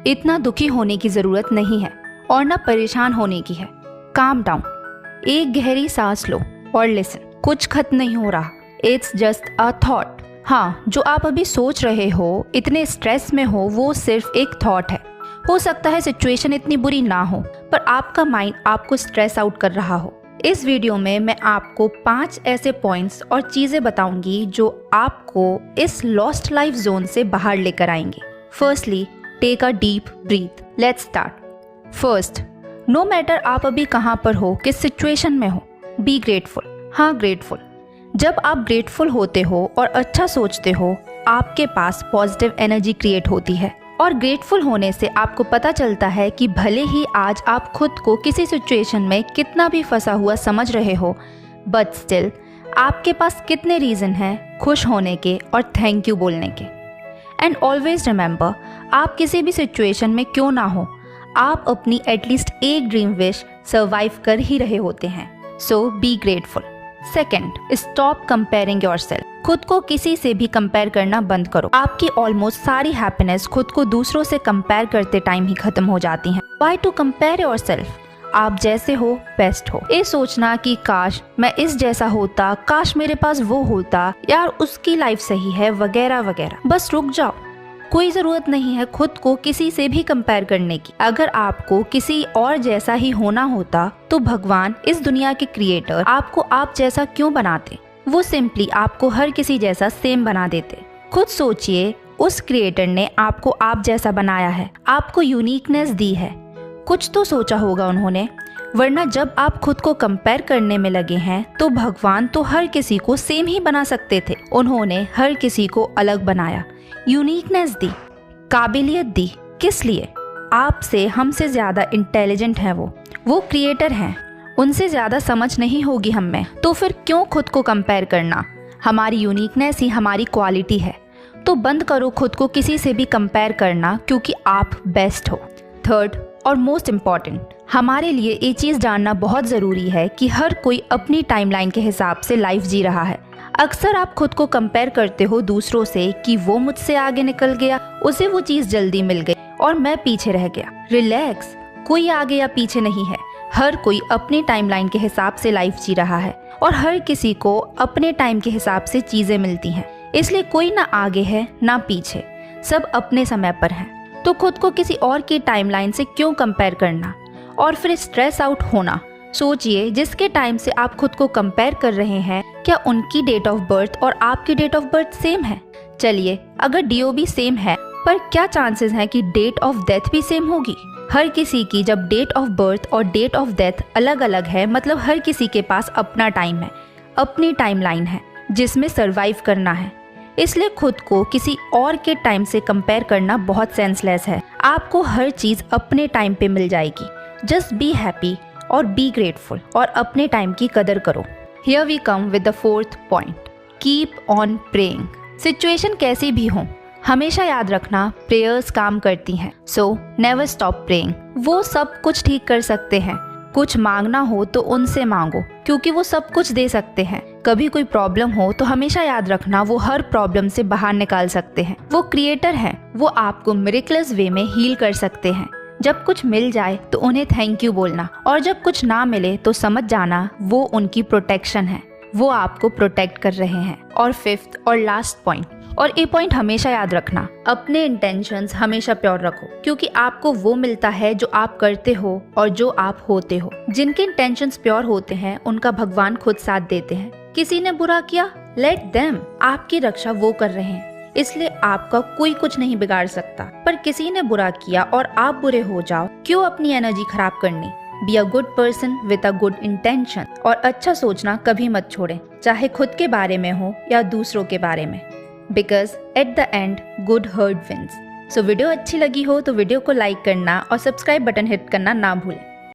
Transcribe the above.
इतना दुखी होने की जरूरत नहीं है और ना परेशान होने की है। काम डाउन, एक गहरी सांस लो और लिसन। कुछ खत्म नहीं हो रहा, इट्स जस्ट अ थॉट। हाँ, जो आप अभी सोच रहे हो, इतने स्ट्रेस में हो, वो सिर्फ एक थॉट है। हो सकता है सिचुएशन इतनी बुरी ना हो, पर आपका माइंड आपको स्ट्रेस आउट कर रहा हो। इस वीडियो में मैं आपको 5 ऐसे पॉइंट्स और चीजें बताऊंगी जो आपको इस लॉस्ट लाइफ जोन से बाहर लेकर आएंगे। Firstly, take a deep breath. Let's start. First, no matter आप अभी कहाँ पर हो, किस सिचुएशन में हो, बी ग्रेटफुल। हाँ, ग्रेटफुल। जब आप ग्रेटफुल होते हो और अच्छा सोचते हो, आपके पास पॉजिटिव एनर्जी क्रिएट होती है। और ग्रेटफुल होने से आपको पता चलता है कि भले ही आज आप खुद को किसी सिचुएशन में कितना भी फंसा हुआ समझ रहे हो, बट स्टिल आपके पास कितने रीज़न हैं खुश होने के और थैंक यू बोलने के। एंड ऑलवेज रिमेंबर, आप किसी भी सिचुएशन में क्यों ना हो, आप अपनी एटलीस्ट एक ड्रीम विश सर्वाइव कर ही रहे होते हैं। So be grateful. Second, stop comparing yourself. खुद को किसी से भी कंपेयर करना बंद करो। आपकी ऑलमोस्ट सारी हैप्पीनेस खुद को दूसरों से कंपेयर करते टाइम ही खत्म हो जाती है। Why to compare yourself? आप जैसे हो बेस्ट हो। ये सोचना कि काश मैं इस जैसा होता, काश मेरे पास वो होता, यार उसकी लाइफ सही है, वगैरह वगैरह। बस रुक जाओ, कोई जरूरत नहीं है खुद को किसी से भी कंपेयर करने की। अगर आपको किसी और जैसा ही होना होता तो भगवान, इस दुनिया के क्रिएटर, आपको आप जैसा क्यों बनाते? वो सिंपली आपको हर किसी जैसा सेम बना देते। खुद सोचिए, उस क्रिएटर ने आपको आप जैसा बनाया है, आपको यूनिकनेस दी है। कुछ तो सोचा होगा उन्होंने, वरना जब आप खुद को कंपेयर करने में लगे हैं तो भगवान तो हर किसी को सेम ही बना सकते थे। उन्होंने हर किसी को अलग बनाया, यूनिकनेस दी, काबिलियत दी। किस लिए? आपसे, हमसे ज्यादा इंटेलिजेंट है वो क्रिएटर हैं, उनसे ज्यादा समझ नहीं होगी हम में, तो फिर क्यों खुद को कंपेयर करना? हमारी यूनिकनेस ही हमारी क्वालिटी है। तो बंद करो खुद को किसी से भी कंपेयर करना, क्योंकि आप बेस्ट हो। थर्ड और मोस्ट इम्पॉर्टेंट, हमारे लिए ये चीज़ जानना बहुत ज़रूरी है कि हर कोई अपनी टाइमलाइन के हिसाब से लाइफ जी रहा है। अक्सर आप खुद को कंपेयर करते हो दूसरों से कि वो मुझसे आगे निकल गया, उसे वो चीज़ जल्दी मिल गई और मैं पीछे रह गया। रिलैक्स, कोई आगे या पीछे नहीं है। हर कोई अपनी टाइमलाइन के हिसाब से लाइफ जी रहा है और हर किसी को अपने टाइम के हिसाब से चीज़ें मिलती हैं। इसलिए कोई ना आगे है ना पीछे, सब अपने समय पर हैं। तो खुद को किसी और की टाइमलाइन से क्यों कंपेयर करना और फिर स्ट्रेस आउट होना? सोचिए, जिसके टाइम से आप खुद को कंपेयर कर रहे हैं, क्या उनकी डेट ऑफ बर्थ और आपकी डेट ऑफ बर्थ सेम है? चलिए, अगर DOB सेम है, पर क्या चांसेस हैं कि डेट ऑफ डेथ भी सेम होगी? हर किसी की जब डेट ऑफ बर्थ और डेट ऑफ डेथ अलग अलग है, मतलब हर किसी के पास अपना टाइम है, अपनी टाइमलाइन है जिसमें सरवाइव करना है। इसलिए खुद को किसी और के टाइम से कंपेयर करना बहुत सेंसलेस है। आपको हर चीज़ अपने टाइम पे मिल जाएगी। जस्ट बी हैप्पी और बी ग्रेटफुल और अपने टाइम की कदर करो। Here we come with the fourth point, keep on praying. Situation कैसी भी हो, हमेशा याद रखना, प्रेयर्स काम करती हैं। So never stop praying. वो सब कुछ ठीक कर सकते हैं। कुछ मांगना हो तो उनसे मांगो, क्योंकि वो सब कुछ दे सकते हैं। कभी कोई प्रॉब्लम हो तो हमेशा याद रखना, वो हर प्रॉब्लम से बाहर निकाल सकते हैं। वो क्रिएटर हैं, वो आपको मिरेकलस वे में हील कर सकते हैं। जब कुछ मिल जाए तो उन्हें थैंक यू बोलना, और जब कुछ ना मिले तो समझ जाना वो उनकी प्रोटेक्शन है, वो आपको प्रोटेक्ट कर रहे हैं। और फिफ्थ और लास्ट पॉइंट, और ये पॉइंट हमेशा याद रखना, अपने इंटेंशंस हमेशा प्योर रखो, क्योंकि आपको वो मिलता है जो आप करते हो और जो आप होते हो। जिनके इंटेंशंस प्योर होते हैं उनका भगवान खुद साथ देते हैं। किसी ने बुरा किया, लेट देम, आपकी रक्षा वो कर रहे हैं, इसलिए आपका कोई कुछ नहीं बिगाड़ सकता। पर किसी ने बुरा किया और आप बुरे हो जाओ, क्यों अपनी एनर्जी खराब करनी? Be a good person with a good intention. और अच्छा सोचना कभी मत छोड़ें, चाहे खुद के बारे में हो या दूसरों के बारे में, because at the end good heart wins. So video अच्छी लगी हो तो वीडियो को लाइक करना और सब्सक्राइब बटन हिट करना ना भूलें।